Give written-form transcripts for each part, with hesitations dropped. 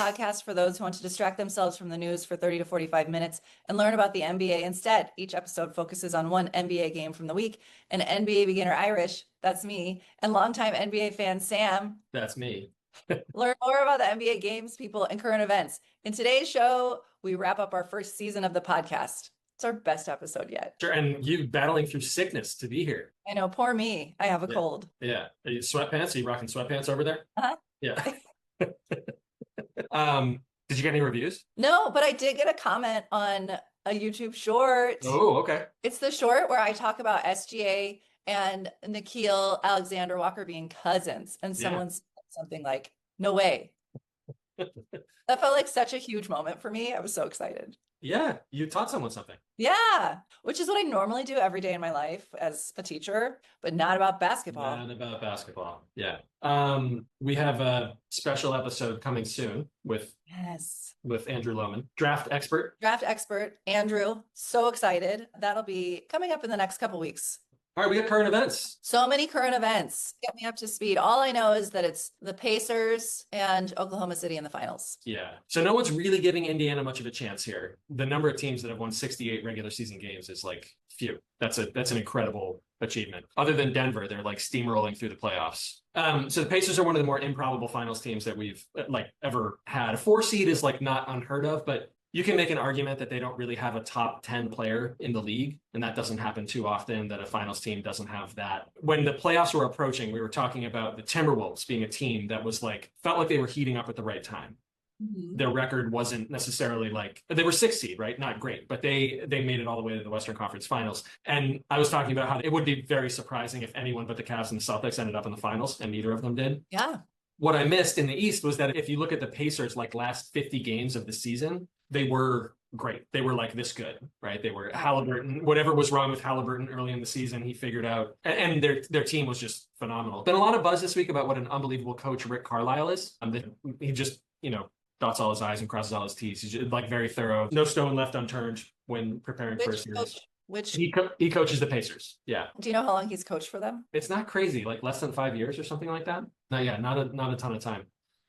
podcast for those who want to distract themselves from the news for 30 to 45 minutes and learn about the NBA instead. Each episode focuses on one NBA game from the week. An NBA beginner Irish, that's me, and longtime NBA fan Sam. That's me. Learn more about the NBA games, people, and current events. In today's show, we wrap up our first season of the podcast. It's our best episode yet. Sure, and you battling through sickness to be here. I know, poor me. I have a cold. Yeah. Are you sweatpants? Are you rocking sweatpants over there? Uh-huh. Yeah. Did you get any reviews? No, but I did get a comment on a YouTube short. Oh, okay. It's the short where I talk about SGA and Nickeil Alexander Walker being cousins, and someone said something like, "No way." That felt like such a huge moment for me. I was so excited. Yeah, you taught someone something. Yeah, which is what I normally do every day in my life as a teacher, but not about basketball. Not about basketball. Yeah. We have a special episode coming soon with Andrew Lohman, draft expert. Draft expert, Andrew. So excited. That'll be coming up in the next couple weeks. All right, we got current events. So many current events. Get me up to speed. All I know is that it's the Pacers and Oklahoma City in the finals. Yeah. So no one's really giving Indiana much of a chance here. The number of teams that have won 68 regular season games is like few. That's an incredible achievement. Other than Denver, they're like steamrolling through the playoffs. So the Pacers are one of the more improbable finals teams that we've like ever had. A 4 seed is like not unheard of, but you can make an argument that they don't really have a top 10 player in the league, and that doesn't happen too often, that a finals team doesn't have that. When the playoffs were approaching, we were talking about the Timberwolves being a team that was like, felt like they were heating up at the right time. Mm-hmm. Their record wasn't necessarily like, they were 6th seed, right? Not great, but they made it all the way to the Western Conference Finals. And I was talking about how it would be very surprising if anyone but the Cavs and the Celtics ended up in the finals, and neither of them did. Yeah. What I missed in the East was that if you look at the Pacers, like last 50 games of the season, they were great. They were like this good, right? They were Halliburton. Whatever was wrong with Halliburton early in the season, he figured out, and their team was just phenomenal. Been a lot of buzz this week about what an unbelievable coach Rick Carlisle is. He just, dots all his I's and crosses all his T's. He's just, like very thorough, no stone left unturned when preparing for a series. He coaches the Pacers. Yeah. Do you know how long he's coached for them? It's not crazy, like less than 5 years or something like that. Not a ton of time.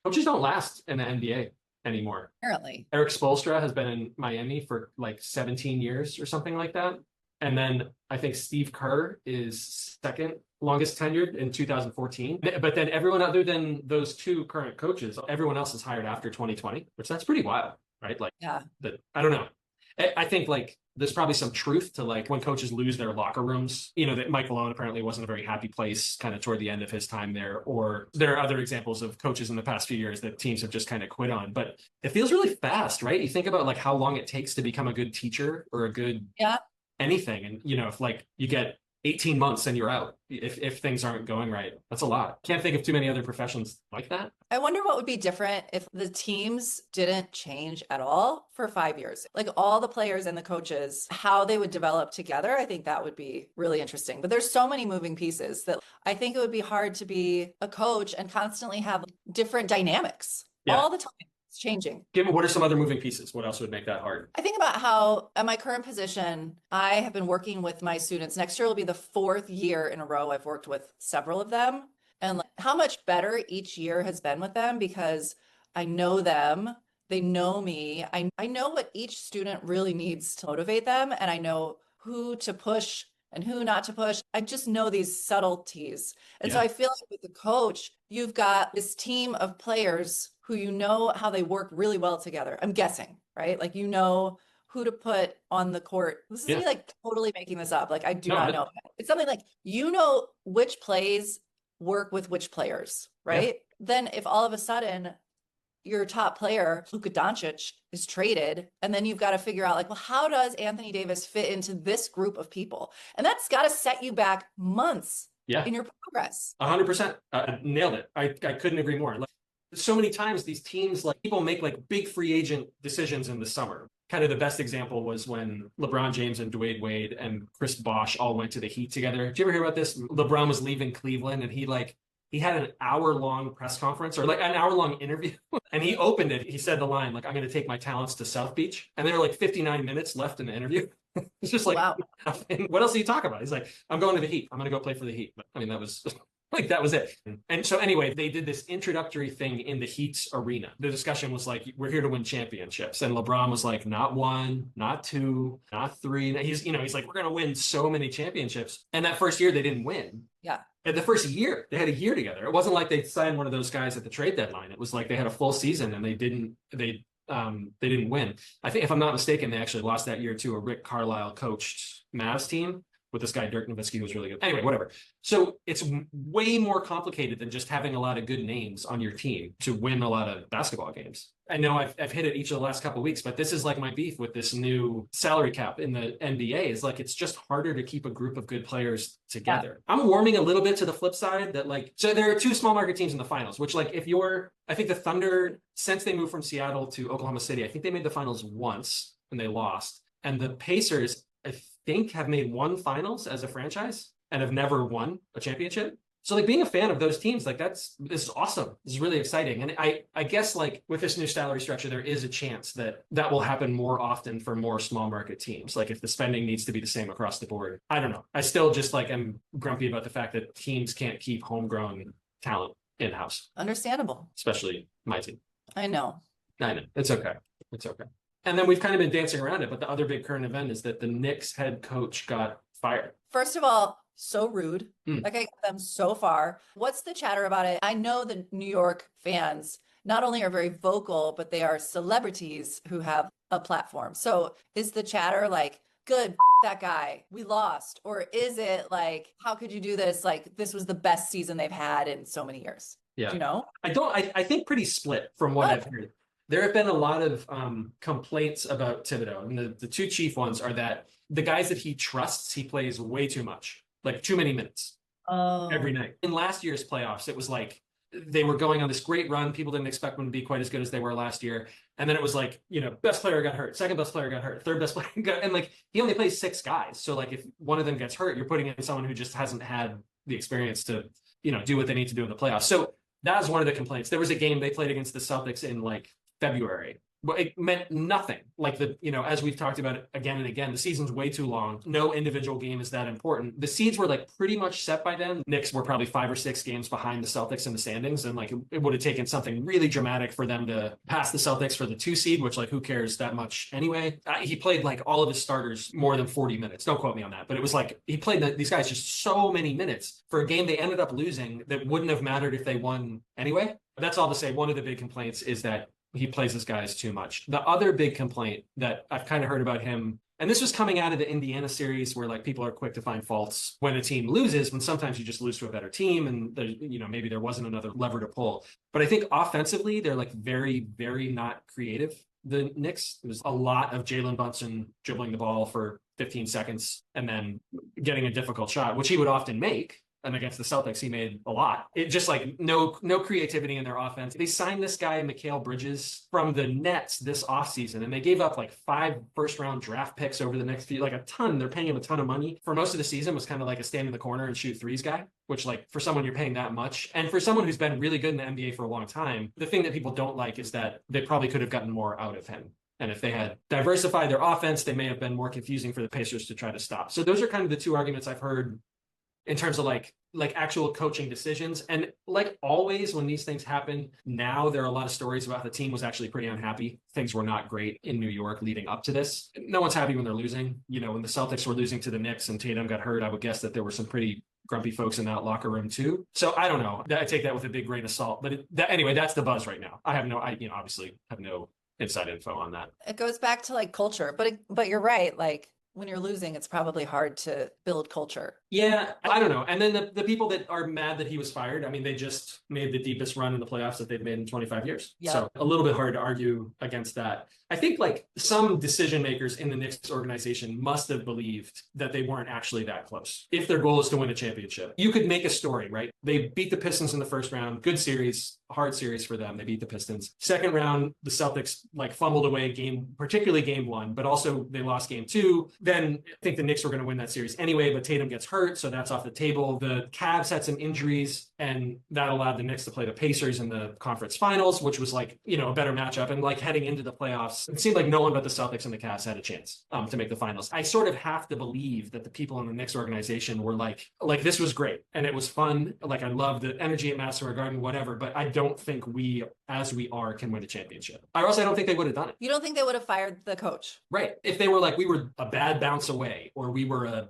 Coaches don't last in the NBA anymore. Apparently. Eric Spoelstra has been in Miami for like 17 years or something like that. And then I think Steve Kerr is second longest tenured in 2014. But then everyone other than those two current coaches, everyone else is hired after 2020, which that's pretty wild, right? Like, yeah. I don't know. I think like there's probably some truth to like when coaches lose their locker rooms, that Mike Malone apparently wasn't a very happy place kind of toward the end of his time there. Or there are other examples of coaches in the past few years that teams have just kind of quit on. But it feels really fast, right? You think about like how long it takes to become a good teacher or a good anything. And, if like you get 18 months and you're out, if things aren't going right, that's a lot. Can't think of too many other professions like that. I wonder what would be different if the teams didn't change at all for 5 years. Like all the players and the coaches, how they would develop together. I think that would be really interesting. But there's so many moving pieces that I think it would be hard to be a coach and constantly have different dynamics all the time. It's changing. What are some other moving pieces? What else would make that hard? I think about how at my current position, I have been working with my students. Next year will be the 4th year in a row I've worked with several of them, and like how much better each year has been with them because I know them, they know me. I know what each student really needs to motivate them, and I know who to push and who not to push. I just know these subtleties. And so I feel like with the coach, you've got this team of players who how they work really well together. I'm guessing, right? Like who to put on the court. This is me like totally making this up. Like I do not know. It's something like which plays work with which players, right? Yeah. Then if all of a sudden your top player, Luka Doncic, is traded, and then you've got to figure out like, well, how does Anthony Davis fit into this group of people? And that's got to set you back months in your progress. 100%. Nailed it. I couldn't agree more. Like, so many times these teams, like people make like big free agent decisions in the summer. Kind of the best example was when LeBron James and Dwayne Wade and Chris Bosh all went to the Heat together. Did you ever hear about this? LeBron was leaving Cleveland and he had an hour-long press conference or like an hour-long interview and he opened it. He said the line, like, I'm going to take my talents to South Beach. And there were like 59 minutes left in the interview. It's just like, wow. What else do you talk about? He's like, I'm going to the Heat. I'm going to go play for the Heat. But I mean, that was Like that was it. And so anyway, they did this introductory thing in the Heat's arena. The discussion was like, we're here to win championships. And LeBron was like, not one, not two, not three. He's like, we're going to win so many championships. And that first year they didn't win. Yeah. And the first year, they had a year together. It wasn't like they signed one of those guys at the trade deadline. It was like they had a full season and they didn't win. I think if I'm not mistaken, they actually lost that year to a Rick Carlisle coached Mavs team with this guy, Dirk Nowitzki, who was really good. Anyway, whatever. So it's way more complicated than just having a lot of good names on your team to win a lot of basketball games. I know I've hit it each of the last couple of weeks, but this is like my beef with this new salary cap in the NBA is like, it's just harder to keep a group of good players together. Yeah. I'm warming a little bit to the flip side that like, so there are two small market teams in the finals, which like I think the Thunder, since they moved from Seattle to Oklahoma City, I think they made the finals once and they lost. And the Pacers, I think, have made one finals as a franchise and have never won a championship. So like being a fan of those teams, like this is awesome. This is really exciting. And I guess like with this new salary structure, there is a chance that will happen more often for more small market teams. Like if the spending needs to be the same across the board, I don't know. I still just like am grumpy about the fact that teams can't keep homegrown talent in-house. Understandable. Especially my team. I know. It's okay. It's okay. And then we've kind of been dancing around it, but the other big current event is that the Knicks head coach got fired. First of all, so rude. Like I got them so far. What's the chatter about it? I know the New York fans not only are very vocal, but they are celebrities who have a platform. So is the chatter like, good, that guy, we lost? Or is it like, how could you do this? Like, this was the best season they've had in so many years. Yeah. Do you know? I think pretty split from what I've heard. There have been a lot of complaints about Thibodeau. And the two chief ones are that the guys that he trusts, he plays way too much. Like too many minutes every night. In last year's playoffs, it was like they were going on this great run. People didn't expect them to be quite as good as they were last year. And then it was like, best player got hurt, second best player got hurt, third best player got, and like he only plays 6 guys. So like if one of them gets hurt, you're putting in someone who just hasn't had the experience to, do what they need to do in the playoffs. So that was one of the complaints. There was a game they played against the Celtics in like February. But it meant nothing. Like as we've talked about it again and again, the season's way too long. No individual game is that important. The seeds were like pretty much set by then. Knicks were probably 5 or 6 games behind the Celtics in the standings. And like it would have taken something really dramatic for them to pass the Celtics for the 2 seed, which like who cares that much anyway? He played like all of his starters more than 40 minutes. Don't quote me on that. But it was like he played these guys just so many minutes for a game they ended up losing that wouldn't have mattered if they won anyway. But that's all to say. One of the big complaints is that he plays his guys too much. The other big complaint that I've kind of heard about him, and this was coming out of the Indiana series where like people are quick to find faults when a team loses, when sometimes you just lose to a better team and maybe there wasn't another lever to pull. But I think offensively, they're like very, very not creative. The Knicks, it was a lot of Jalen Brunson dribbling the ball for 15 seconds and then getting a difficult shot, which he would often make. And against the Celtics, he made a lot. It just like no creativity in their offense. They signed this guy, Mikal Bridges, from the Nets this offseason, and they gave up like 5 first-round draft picks over the next few, like a ton. They're paying him a ton of money. For most of the season, was kind of like a stand in the corner and shoot threes guy, which like for someone you're paying that much, and for someone who's been really good in the NBA for a long time, the thing that people don't like is that they probably could have gotten more out of him. And if they had diversified their offense, they may have been more confusing for the Pacers to try to stop. So those are kind of the 2 arguments I've heard in terms of like actual coaching decisions. And like always, when these things happen, now there are a lot of stories about the team was actually pretty unhappy. Things were not great in New York leading up to this. No one's happy when they're losing. When the Celtics were losing to the Knicks and Tatum got hurt, I would guess that there were some pretty grumpy folks in that locker room too. So I don't know. I take that with a big grain of salt. But anyway, that's the buzz right now. I obviously have no inside info on that. It goes back to like culture, but you're right. Like when you're losing, it's probably hard to build culture. Yeah, I don't know. And then the people that are mad that he was fired, I mean, they just made the deepest run in the playoffs that they've made in 25 years. Yep. So a little bit hard to argue against that. I think like some decision makers in the Knicks organization must have believed that they weren't actually that close. If their goal is to win a championship, you could make a story, right? They beat the Pistons in the first round. Good series, hard series for them. They beat the Pistons. Second round, the Celtics like fumbled away particularly game 1, but also they lost game 2. Then I think the Knicks were going to win that series anyway, but Tatum gets hurt, so that's off the table. The Cavs had some injuries, and that allowed the Knicks to play the Pacers in the conference finals, which was like, a better matchup. And like heading into the playoffs, playoffs, it seemed like no one but the Celtics and the Cavs had a chance to make the finals. I sort of have to believe that the people in the Knicks organization were like this was great and it was fun. Like I love the energy at Madison Square Garden, whatever, but I don't think we, as we are, can win a championship. I don't think they would have done it. You don't think they would have fired the coach? Right. If they were like, we were a bad bounce away, or we were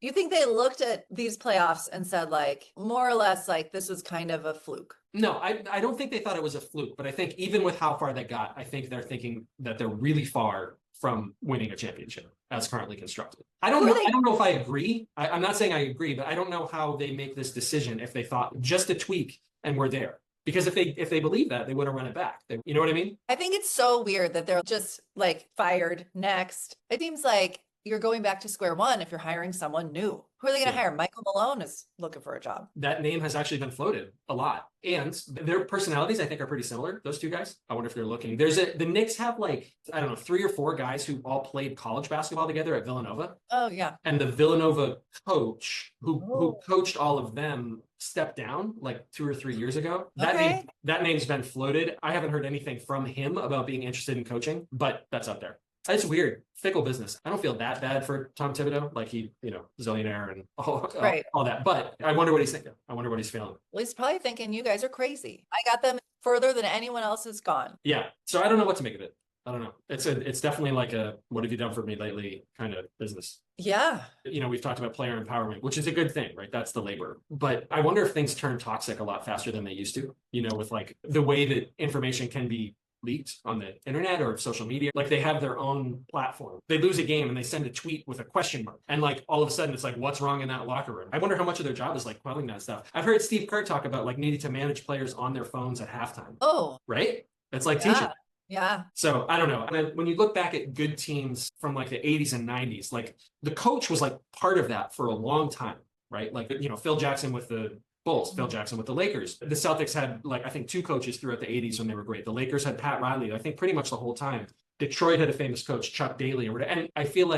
you think they looked at these playoffs and said like, more or less like this was kind of a fluke? No, I don't think they thought it was a fluke, but I think even with how far they got, I think they're thinking that they're really far from winning a championship as currently constructed. I don't know if I agree. I'm not saying I agree, but I don't know how they make this decision if they thought just a tweak and we're there. Because if they believe that, they would have run it back. You know what I mean? I think it's so weird that they're just like fired next. It seems like you're going back to square one if you're hiring someone new. Who are they going to hire? Michael Malone is looking for a job. That name has actually been floated a lot. And their personalities, I think, are pretty similar, those two guys. I wonder if they're looking. The Knicks have 3 or 4 guys who all played college basketball together at Villanova. Oh, yeah. And the Villanova coach who coached all of them stepped down 2 or 3 years ago. Okay. That name's been floated. I haven't heard anything from him about being interested in coaching, but that's up there. It's weird. Fickle business. I don't feel that bad for Tom Thibodeau. He, zillionaire and all that. But I wonder what he's thinking. I wonder what he's feeling. Well, he's probably thinking, you guys are crazy. I got them further than anyone else has gone. Yeah. So I don't know what to make of it. I don't know. It's definitely like a what have you done for me lately kind of business. Yeah. We've talked about player empowerment, which is a good thing, right? That's the labor. But I wonder if things turn toxic a lot faster than they used to, with the way that information can be leaked on the internet or social media. They have their own platform. They lose a game and they send a tweet with a question mark. And all of a sudden it's what's wrong in that locker room? I wonder how much of their job is quelling that stuff. I've heard Steve Kerr talk about needing to manage players on their phones at halftime. Oh. Right? It's teaching. Yeah. So I don't know. And when you look back at good teams from the 80s and 90s, the coach was part of that for a long time, right? Phil Jackson with the Bulls, Phil Jackson with the Lakers. The Celtics had I think 2 coaches throughout the 80s when they were great. The Lakers had Pat Riley, I think pretty much the whole time. Detroit had a famous coach, Chuck Daly or whatever. And I feel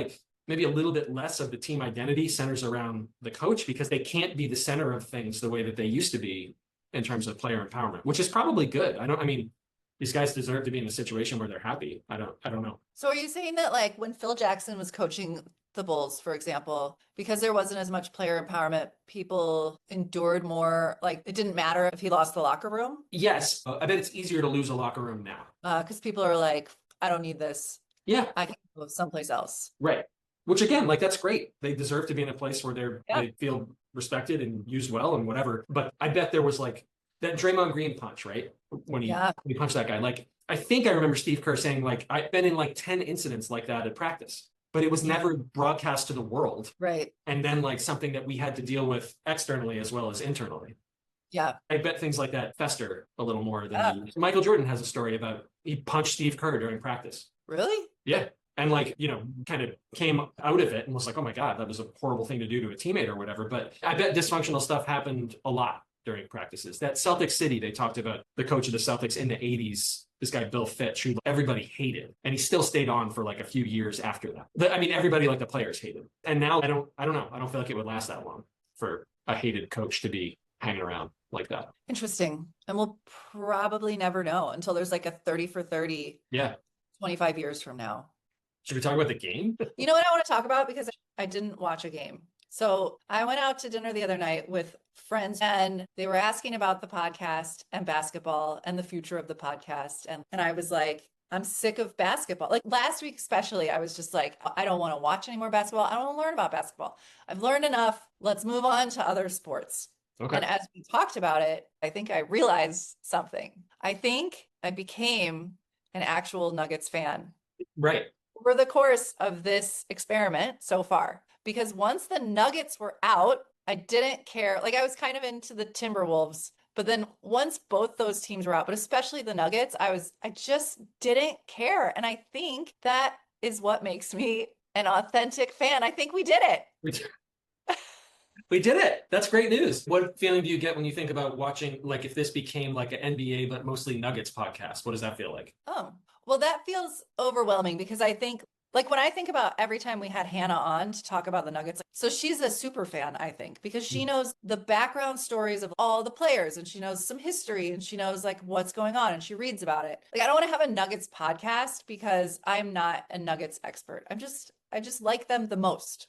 maybe a little bit less of the team identity centers around the coach because they can't be the center of things the way that they used to be in terms of player empowerment, which is probably good. These guys deserve to be in a situation where they're happy. I don't know. So are you saying that when Phil Jackson was coaching the Bulls, for example, because there wasn't as much player empowerment, people endured more, it didn't matter if he lost the locker room? Yes. I bet it's easier to lose a locker room now. Because people are I don't need this. Yeah. I can go someplace else. Right. Which again, that's great. They deserve to be in a place where they feel respected and used well and whatever. But I bet there was that Draymond Green punch, right? When he punched that guy. I think I remember Steve Kerr saying I've been in 10 incidents like that at practice, but it was never broadcast to the world. Right. And then something that we had to deal with externally as well as internally. Yeah. I bet things like that fester a little more than Michael Jordan has a story about he punched Steve Kerr during practice. Really? Yeah. And kind of came out of it and was oh my God, that was a horrible thing to do to a teammate or whatever. But I bet dysfunctional stuff happened a lot during practices. That Celtic City, they talked about the coach of the Celtics in the 80s, this guy, Bill Fitch, who everybody hated. And he still stayed on for a few years after that. Everybody the players hated. And now I don't know. I don't feel like it would last that long for a hated coach to be hanging around like that. Interesting. And we'll probably never know until there's a 30 for 30. Yeah. 25 years from now. Should we talk about the game? You know what I want to talk about? Because I didn't watch a game. So I went out to dinner the other night with friends and they were asking about the podcast and basketball and the future of the podcast. And I was I'm sick of basketball. Last week, especially, I was just I don't want to watch any more basketball. I don't want to learn about basketball. I've learned enough. Let's move on to other sports. Okay. And as we talked about it, I think I realized something. I think I became an actual Nuggets fan. Right. Over the course of this experiment so far. Because once the Nuggets were out, I didn't care. I was kind of into the Timberwolves, but then once both those teams were out, but especially the Nuggets, I just didn't care. And I think that is what makes me an authentic fan. I think we did it. We did it. That's great news. What feeling do you get when you think about watching, if this became an NBA, but mostly Nuggets podcast? What does that feel like? Oh, well, that feels overwhelming because I think Like when I think about every time we had Hannah on to talk about the Nuggets, so she's a super fan, I think, because she knows the background stories of all the players and she knows some history and she knows like what's going on and she reads about it. Like I don't want to have a Nuggets podcast because I'm not a Nuggets expert. I just like them the most.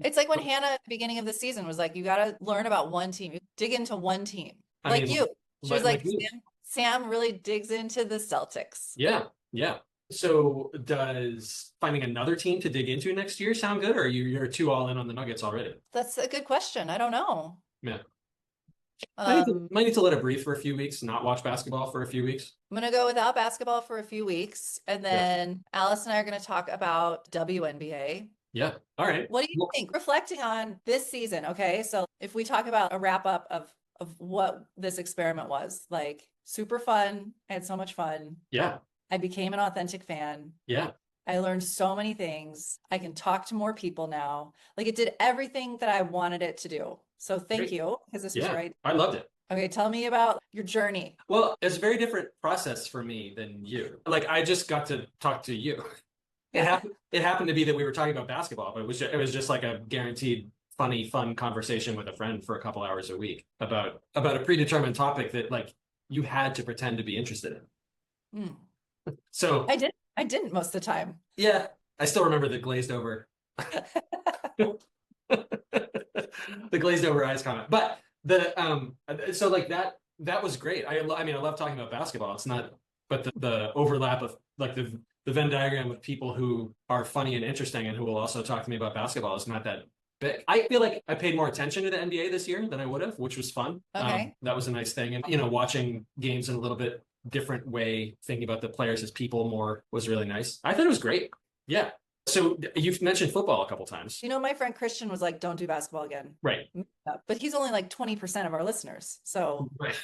It's like when Hannah at the beginning of the season was like, you got to learn about one team, you dig into one team. I Like mean, you. She was like, you. Sam really digs into the Celtics. Yeah, yeah. So does finding another team to dig into next year sound good, or you're too all in on the Nuggets already? That's a good question. I don't know. Yeah. Um, Might need to let it breathe for a few weeks, not watch basketball for a few weeks. I'm going to go without basketball for a few weeks. And then Alice and I are going to talk about WNBA. Yeah. All right. What do you think? Reflecting on this season, okay? So if we talk about a wrap up of what this experiment was, like super fun. I had so much fun. Yeah. I became an authentic fan. Yeah. I learned so many things. I can talk to more people now. Like it did everything that I wanted it to do. So thank you, because this was right. I loved it. Okay, tell me about your journey. Well, it's a very different process for me than you. Like I just got to talk to you. It happened to be that we were talking about basketball, but it was just like a guaranteed funny, fun conversation with a friend for a couple hours a week about a predetermined topic that like you had to pretend to be interested in. So I didn't most of the time. Yeah, I still remember the glazed over the glazed over eyes comment. But so like that was great. I mean I love talking about basketball. It's not, but the overlap of like the Venn diagram of people who are funny and interesting and who will also talk to me about basketball is not that big. I feel like I paid more attention to the NBA this year than I would have, which was fun. Okay. That was a nice thing. And watching games in a little bit different way, thinking about the players as people more was really nice. I thought it was great. Yeah. So you've mentioned football a couple times. My friend Christian was like, don't do basketball again. Right. But he's only like 20% of our listeners. So right.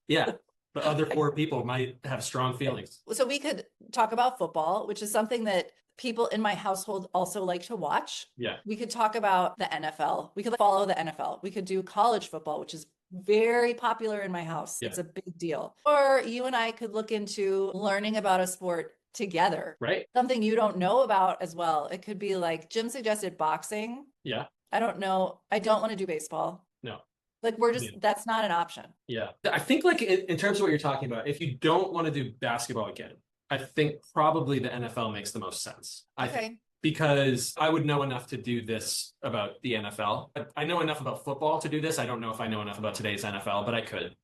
Yeah. The other 4 people might have strong feelings. So we could talk about football, which is something that people in my household also like to watch. Yeah. We could talk about the NFL. We could follow the NFL. We could do college football, which is very popular in my house. Yeah. It's a big deal. Or you and I could look into learning about a sport together. Right. Something you don't know about as well. It could be like Jim suggested boxing. Yeah. I don't know. I don't want to do baseball. No. Like that's not an option. Yeah. I think like in terms of what you're talking about, if you don't want to do basketball again, I think probably the NFL makes the most sense. I think, because I would know enough to do this about the NFL. I know enough about football to do this. I don't know if I know enough about today's NFL, but I could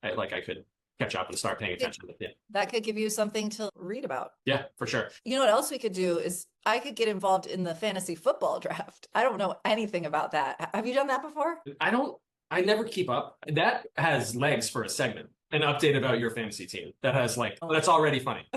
catch up and start paying attention. Yeah. That could give you something to read about. Yeah, for sure. You know what else we could do is I could get involved in the fantasy football draft. I don't know anything about that. Have you done that before? I never keep up. That has legs for a segment, an update about your fantasy team. That has that's already funny.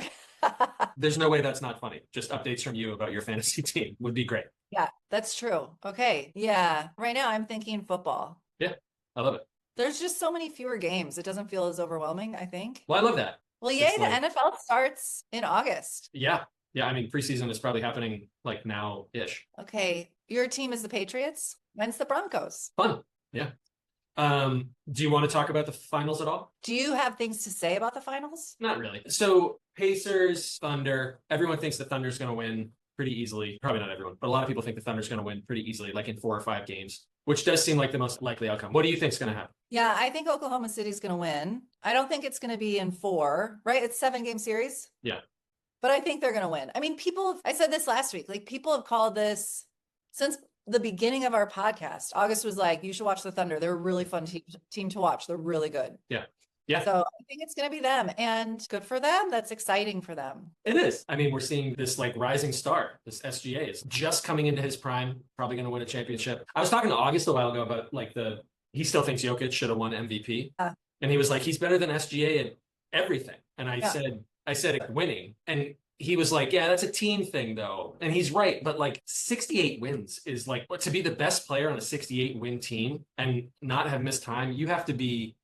There's no way that's not funny. Just updates from you about your fantasy team would be great. Yeah, that's true. Okay. Yeah. Right now I'm thinking football. Yeah, I love it. There's just so many fewer games. It doesn't feel as overwhelming, I think. Well, I love that. Well, yay, the NFL starts in August. Yeah. Yeah. I mean, preseason is probably happening like now-ish. Okay. Your team is the Patriots. Mine's the Broncos. Fun. Yeah. Do you want to talk about the finals at all? Do you have things to say about the finals? Not really. So Pacers, Thunder, everyone thinks the Thunder's going to win pretty easily. Probably not everyone, but a lot of people think the Thunder's going to win pretty easily, like in 4 or 5 games, which does seem like the most likely outcome. What do you think is going to happen? Yeah, I think Oklahoma City's going to win. I don't think it's going to be in 4, right? It's 7-game series. Yeah. But I think they're going to win. I mean, I said this last week, like people have called this since the beginning of our podcast. August was like, you should watch the Thunder. They're a really fun team to watch. They're really good. Yeah. Yeah. So I think it's going to be them, and good for them. That's exciting for them. It is. I mean, we're seeing this like rising star. This SGA is just coming into his prime, probably going to win a championship. I was talking to August a while ago about like he still thinks Jokic should have won MVP. And he was like, he's better than SGA at everything. And I said winning. And he was like, yeah, that's a team thing though. And he's right. But like 68 wins is like, to be the best player on a 68 win team and not have missed time, you have to be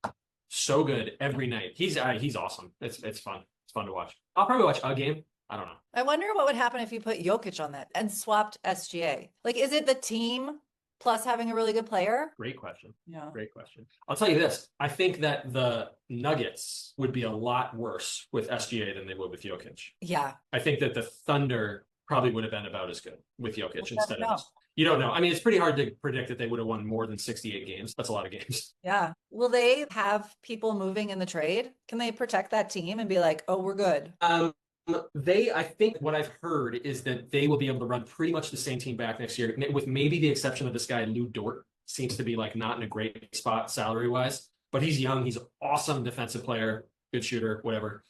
so good every night. He's awesome. It's fun. It's fun to watch. I'll probably watch a game. I don't know. I wonder what would happen if you put Jokic on that and swapped SGA. Like, is it the team plus having a really good player? Great question. Yeah. Great question. I'll tell you this. I think that the Nuggets would be a lot worse with SGA than they would with Jokic. Yeah. I think that the Thunder probably would have been about as good with Jokic We'll instead never of this. You don't know. I mean, it's pretty hard to predict that they would have won more than 68 games. That's a lot of games. Yeah. Will they have people moving in the trade? Can they protect that team and be like, oh, we're good? I think what I've heard is that they will be able to run pretty much the same team back next year, with maybe the exception of this guy, Lou Dort. Seems to be like not in a great spot salary wise, but he's young. He's an awesome defensive player, good shooter, whatever.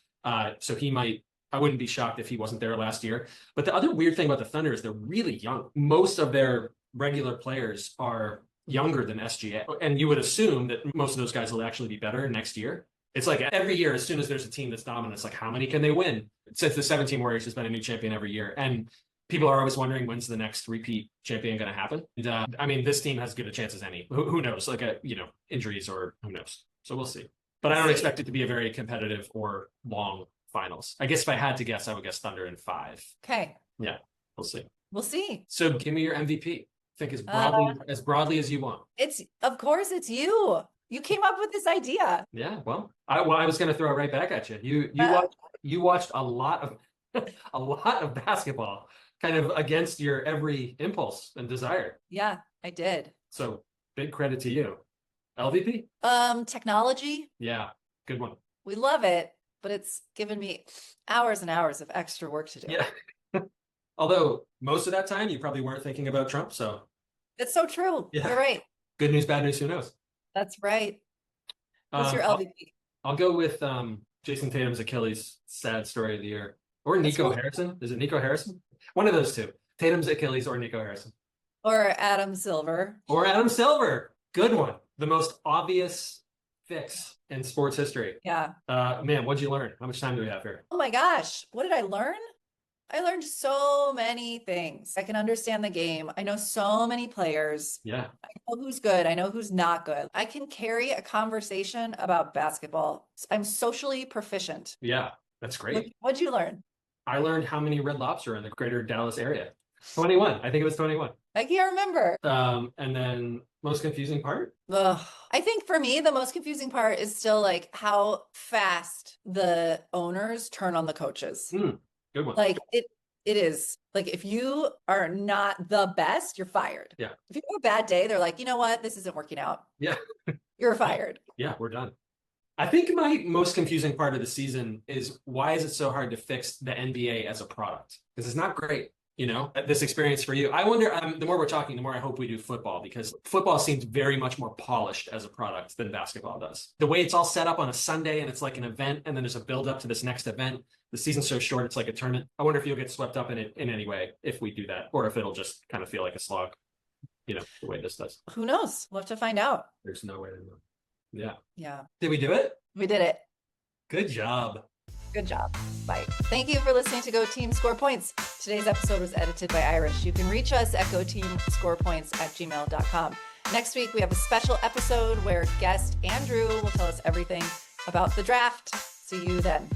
So I wouldn't be shocked if he wasn't there last year. But the other weird thing about the Thunder is they're really young. Most of their regular players are younger than SGA. And you would assume that most of those guys will actually be better next year. It's like every year, as soon as there's a team that's dominant, it's like, how many can they win? Since the 17 Warriors has been a new champion every year. And people are always wondering, when's the next repeat champion going to happen? And, I mean, this team has as good a chance as any. Who knows? Like, injuries or who knows? So we'll see. But I don't expect it to be a very competitive or long finals. I guess if I had to guess, I would guess Thunder in 5. Okay. Yeah, we'll see. We'll see. So give me your MVP. Think as broadly as you want. Of course, it's you. You came up with this idea. Yeah, well, I was going to throw it right back at you. You watched a lot of basketball, kind of against your every impulse and desire. Yeah, I did. So big credit to you. LVP? Technology. Yeah, good one. We love it, but it's given me hours and hours of extra work to do. Yeah. Although most of that time you probably weren't thinking about Trump, so. It's so true. Yeah. You're right. Good news, bad news, who knows? That's right. What's your LVP? I'll go with Jason Tatum's Achilles sad story of the year. Or Nico Harrison. Is it Nico Harrison? One of those two. Tatum's Achilles or Nico Harrison. Or Adam Silver. Good one. The most obvious fix in sports history. Yeah. Man, what'd you learn? How much time do we have here? Oh my gosh. What did I learn? I learned so many things. I can understand the game. I know so many players. Yeah. I know who's good. I know who's not good. I can carry a conversation about basketball. I'm socially proficient. Yeah, that's great. What'd you learn? I learned how many Red Lobster are in the greater Dallas area. 21. I think it was 21. I can't remember. And then most confusing part? I think for me, the most confusing part is still like how fast the owners turn on the coaches. Good one. Like it is like, if you are not the best, you're fired. Yeah. If you have a bad day, they're like, you know what? This isn't working out. Yeah. You're fired. Yeah, we're done. I think my most confusing part of the season is, why is it so hard to fix the NBA as a product? Because it's not great. This experience for you. I wonder, the more we're talking, the more I hope we do football, because football seems very much more polished as a product than basketball does. The way it's all set up on a Sunday and it's like an event, and then there's a build up to this next event. The season's so short, it's like a tournament. I wonder if you'll get swept up in it in any way if we do that, or if it'll just kind of feel like a slog, the way this does. Who knows? We'll have to find out. There's no way to know. Yeah. Yeah. Did we do it? We did it. Good job. Good job. Bye. Thank you for listening to Go Team Score Points. Today's episode was edited by Irish. You can reach us at goteamscorepoints@gmail.com. Next week, we have a special episode where guest Andrew will tell us everything about the draft. See you then.